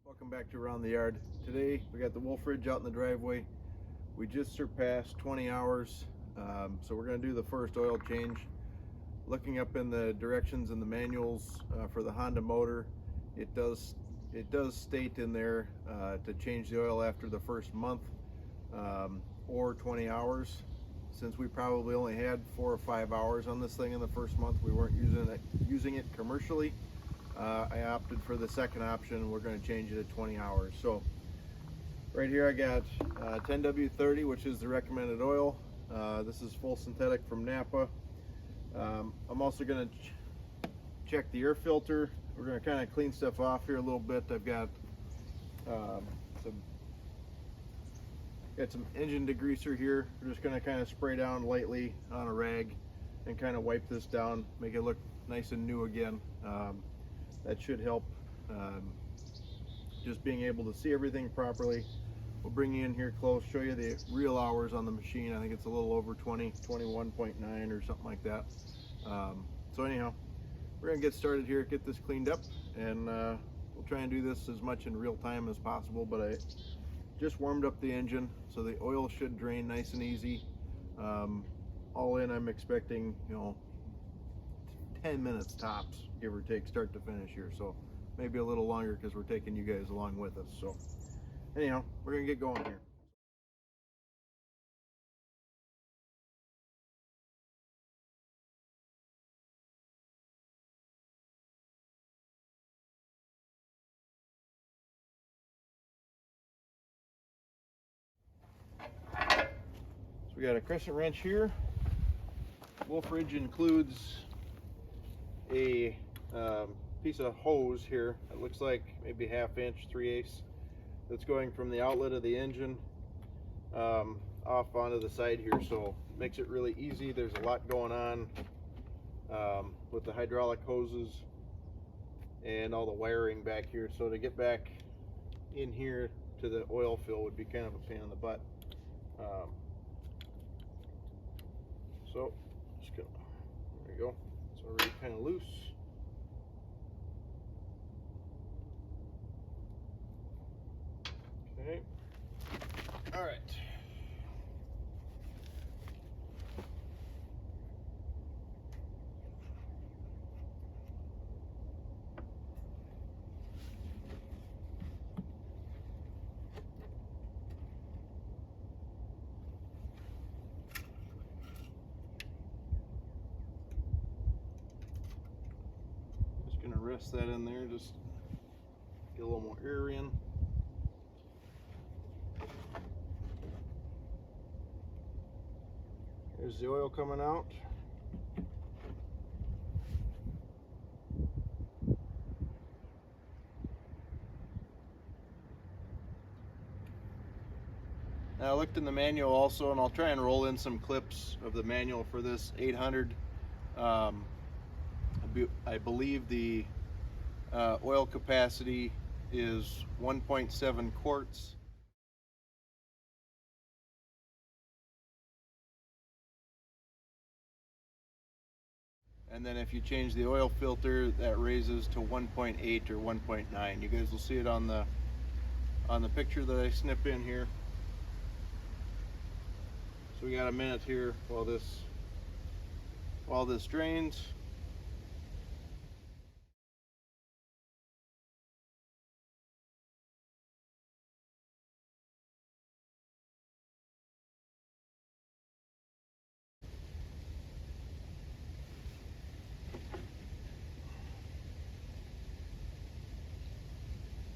Welcome back to Around the Yard. Today we got the Wolfe out in the driveway. We just surpassed 20 hours, so we're going to do the first oil change. Looking up in the directions in the manuals for the Honda motor, it does state in there to change the oil after the first month or 20 hours. Since we probably only had 4 or 5 hours on this thing in the first month, we weren't using it commercially. I opted for the second option. We're going to change it at 20 hours. So right here I got 10W30, which is the recommended oil. This is full synthetic from Napa. I'm also going to check the air filter. We're going to kind of clean stuff off here a little bit. I've got some engine degreaser here. We're just going to kind of spray down lightly on a rag and kind of wipe this down, make it look nice and new again. That should help just being able to see everything properly. We'll bring you in here close, show you the real hours on the machine. I think it's a little over 20, 21.9 or something like that. So anyhow, we're gonna get started here, get this cleaned up, and we'll try and do this as much in real time as possible. But I just warmed up the engine, so the oil should drain nice and easy. All in, I'm expecting, 10 minutes tops, give or take, start to finish here. So maybe a little longer because we're taking you guys along with us. So anyhow, we're gonna get going here. So we got a crescent wrench here. Wolfe includes a piece of hose here. It looks like maybe 1/2 inch, 3/8, that's going from the outlet of the engine off onto the side here. So it makes it really easy. There's a lot going on with the hydraulic hoses and all the wiring back here. So to get back in here to the oil fill would be kind of a pain in the butt. So just gonna, there you go. It's already kind of loose. Okay. All right. Just gonna rest that in there, just get a little more air in. There's the oil coming out. Now I looked in the manual also, and I'll try and roll in some clips of the manual for this 800. I believe the oil capacity is 1.7 quarts. And then if you change the oil filter, that raises to 1.8 or 1.9. You guys will see it on the picture that I snip in here. So we got a minute here while this drains.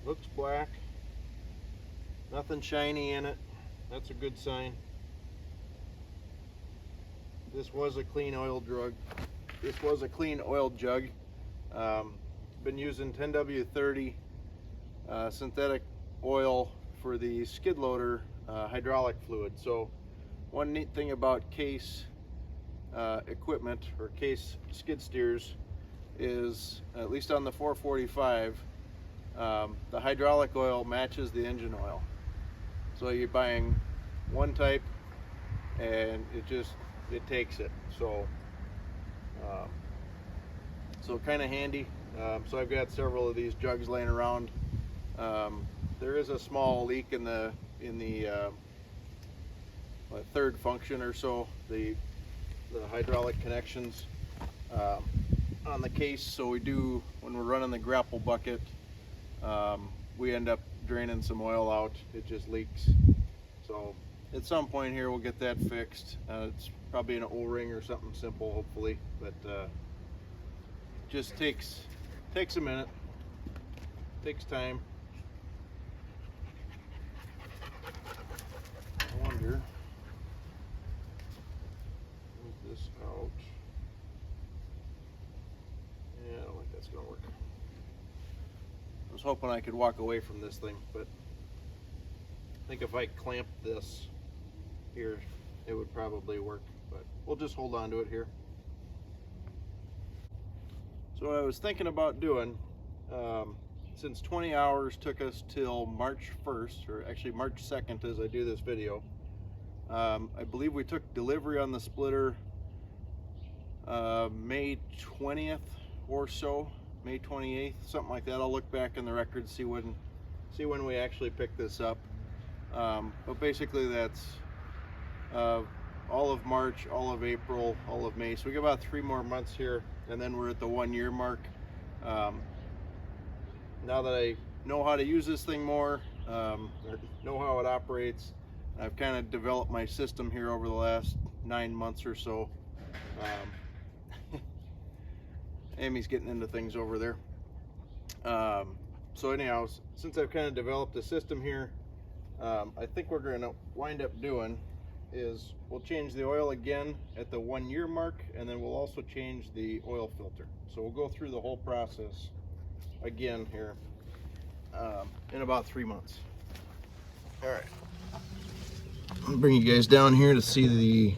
Looks black, nothing shiny in it. That's a good sign. This was a clean oil jug. This was a clean oil jug. Been using 10W30 synthetic oil for the skid loader hydraulic fluid. So one neat thing about Case equipment or Case skid steers is, at least on the 445, the hydraulic oil matches the engine oil. So you're buying one type and it takes it. So kind of handy. So I've got several of these jugs laying around. There is a small leak in the third function or so, the hydraulic connections on the case. So we do, when we're running the grapple bucket, we end up draining some oil out. It just leaks. So at some point here we'll get that fixed. It's probably an O-ring or something simple, hopefully, but just takes a minute, takes time. I wonder, move this out. Yeah, I don't think that's gonna work. I was hoping I could walk away from this thing, but I think if I clamp this here, it would probably work, but we'll just hold on to it here. So what I was thinking about doing, since 20 hours took us till March 1st, or actually March 2nd as I do this video, I believe we took delivery on the splitter May 20th or so, May 28th, something like that. I'll look back in the records, see when we actually picked this up. But basically that's all of March, all of April, all of May. So we got about 3 more months here, and then we're at the 1-year mark. Now that I know how to use this thing more, or know how it operates, I've kind of developed my system here over the last 9 months or so. Amy's getting into things over there. So anyhow, since I've kind of developed a system here, I think we're going to wind up doing is we'll change the oil again at the 1-year mark, and then we'll also change the oil filter. So we'll go through the whole process again here in about 3 months. All right, I'll bring you guys down here to see the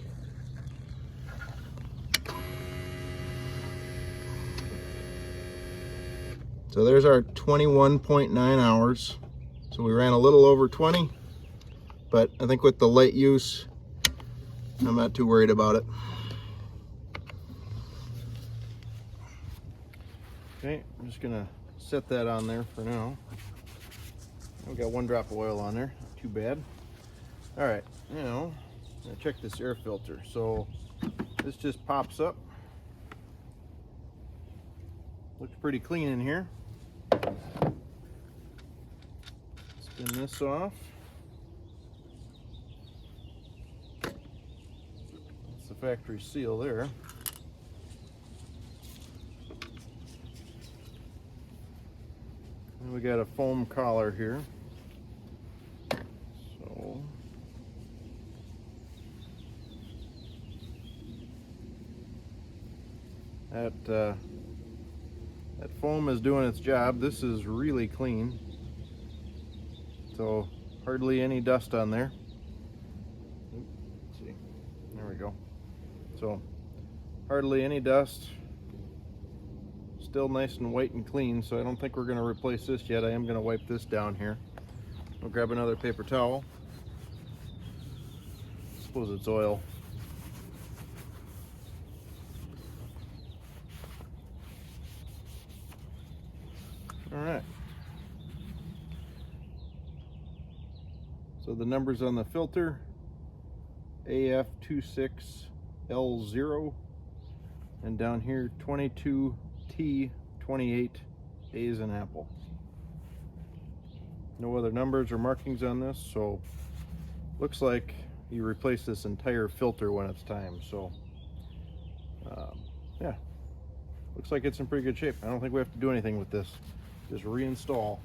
so there's our 21.9 hours. So we ran a little over 20, but I think with the light use, I'm not too worried about it. Okay, I'm just gonna set that on there for now. We got 1 drop of oil on there, not too bad. All right, now check this air filter. So this just pops up. Looks pretty clean in here. Spin this off. That's the factory seal there. And we got a foam collar here. So that foam is doing its job. This is really clean. So hardly any dust on there. Let's see. There we go. So hardly any dust. Still nice and white and clean, so I don't think we're going to replace this yet. I am going to wipe this down here. I'll grab another paper towel. I suppose it's oil. All right. So the numbers on the filter, AF26L0, and down here 22T28, A as in apple. No other numbers or markings on this, so looks like you replace this entire filter when it's time. So yeah, looks like it's in pretty good shape. I don't think we have to do anything with this, just reinstall.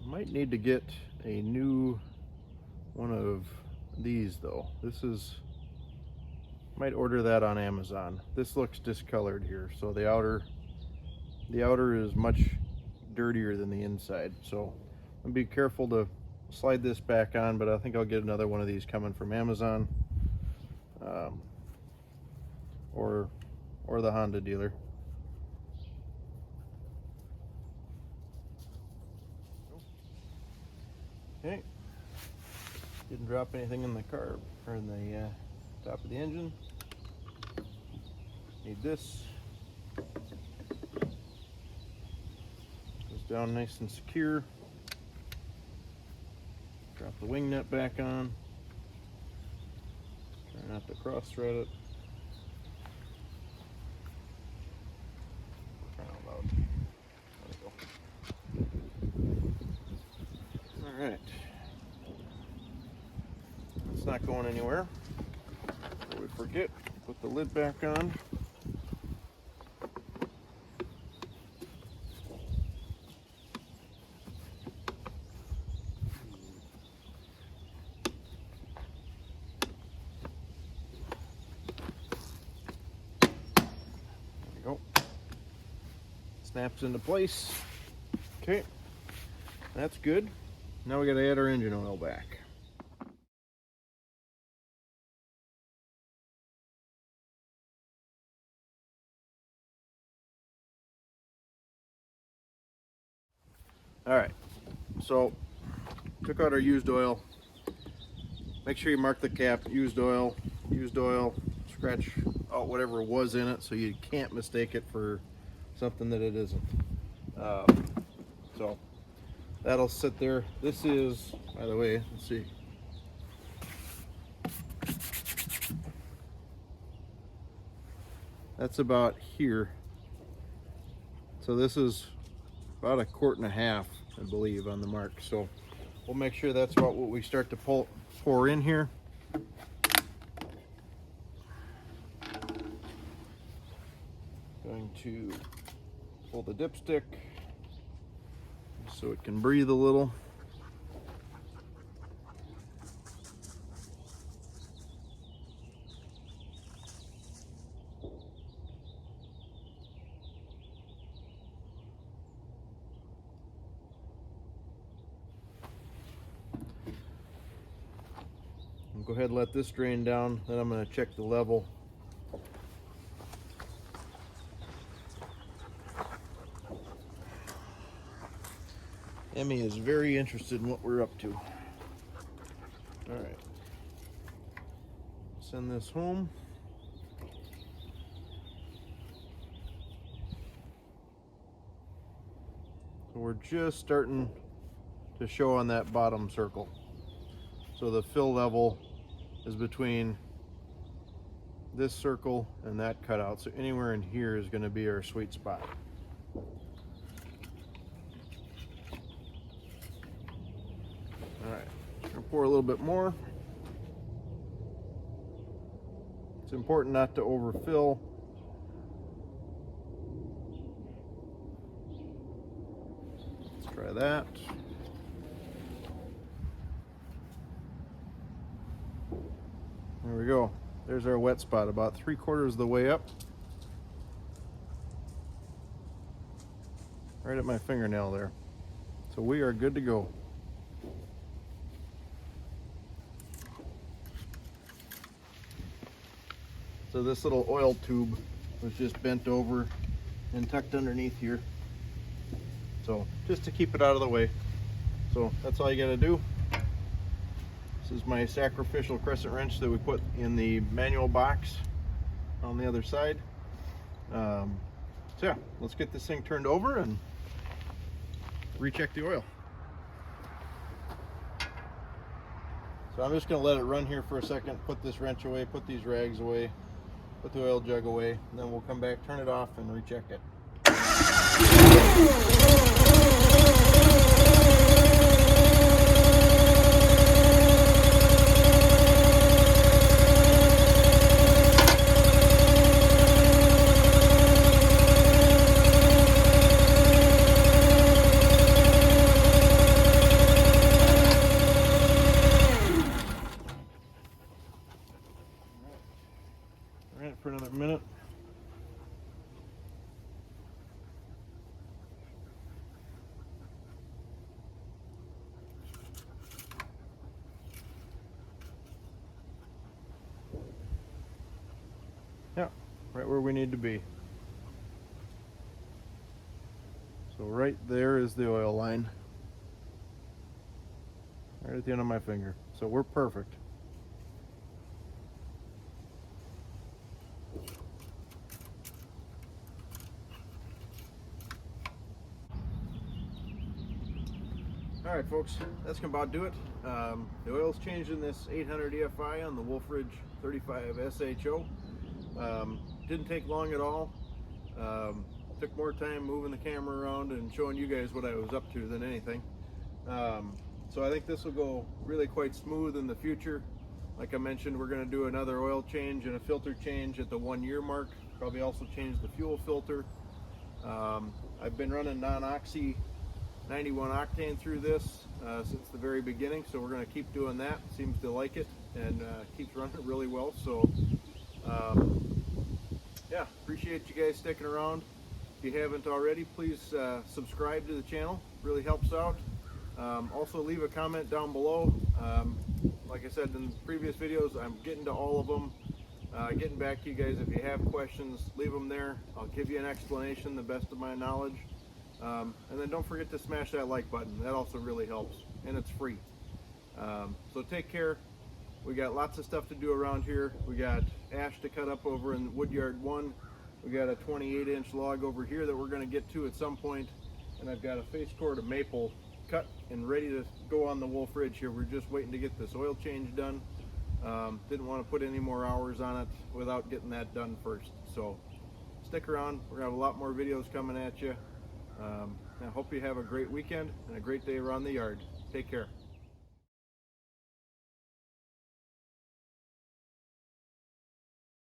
Might need to get a new one of these though. This is, might order that on Amazon. This looks discolored here, so the outer is much dirtier than the inside, so I'll be careful to slide this back on, but I think I'll get another one of these coming from Amazon or the Honda dealer. Okay, didn't drop anything in the carb or in the top of the engine. Need this. This down nice and secure. Drop the wing nut back on. Try not to cross thread it. Alright, it's not going anywhere. Before we forget, put the lid back on. There we go. Snaps into place. Okay, that's good. Now we got to add our engine oil back. All right, so took out our used oil. Make sure you mark the cap, used oil, scratch out whatever was in it so you can't mistake it for something that it isn't. So that'll sit there. This is, by the way, let's see. That's about here. So this is about 1.5 quarts, I believe, on the mark. So we'll make sure that's about what we start to pour in here. Going to pull the dipstick so it can breathe a little. Go ahead and let this drain down, then I'm going to check the level. Emmy is very interested in what we're up to. All right, send this home. So we're just starting to show on that bottom circle. So the fill level is between this circle and that cutout. So anywhere in here is going to be our sweet spot. All right, I'm gonna pour a little bit more. It's important not to overfill. Let's try that. There we go. There's our wet spot, about 3/4 of the way up. Right at my fingernail there. So we are good to go. So this little oil tube was just bent over and tucked underneath here. So just to keep it out of the way. So that's all you gotta do. This is my sacrificial crescent wrench that we put in the manual box on the other side. So yeah, let's get this thing turned over and recheck the oil. So I'm just gonna let it run here for a second, put this wrench away, put these rags away, put the oil jug away, and then we'll come back, turn it off, and recheck it. Ran it for another minute. Yeah, right where we need to be. So right there is the oil line. Right at the end of my finger. So we're perfect. All right, folks, that's gonna about do it. The oil's changed in this 800 EFI on the Wolfe 35 SHO. Didn't take long at all. Took more time moving the camera around and showing you guys what I was up to than anything. So I think this will go really quite smooth in the future. Like I mentioned, we're going to do another oil change and a filter change at the 1 year mark. Probably also change the fuel filter. I've been running non-oxy 91 octane through this since the very beginning, so we're going to keep doing that. Seems to like it and keeps running really well. So yeah, appreciate you guys sticking around. If you haven't already, please subscribe to the channel. Really helps out. Also leave a comment down below. Like I said in previous videos, I'm getting to all of them. Getting back to you guys. If you have questions, leave them there. I'll give you an explanation the best of my knowledge. And then don't forget to smash that like button. That also really helps, and it's free. So take care. We got lots of stuff to do around here. We got ash to cut up over in Woodyard 1. We got a 28-inch log over here that we're going to get to at some point. And I've got a face cord of maple cut and ready to go on the Wolfe Ridge here. We're just waiting to get this oil change done. Didn't want to put any more hours on it without getting that done first. So stick around. We're going to have a lot more videos coming at you. I hope you have a great weekend and a great day around the yard. Take care.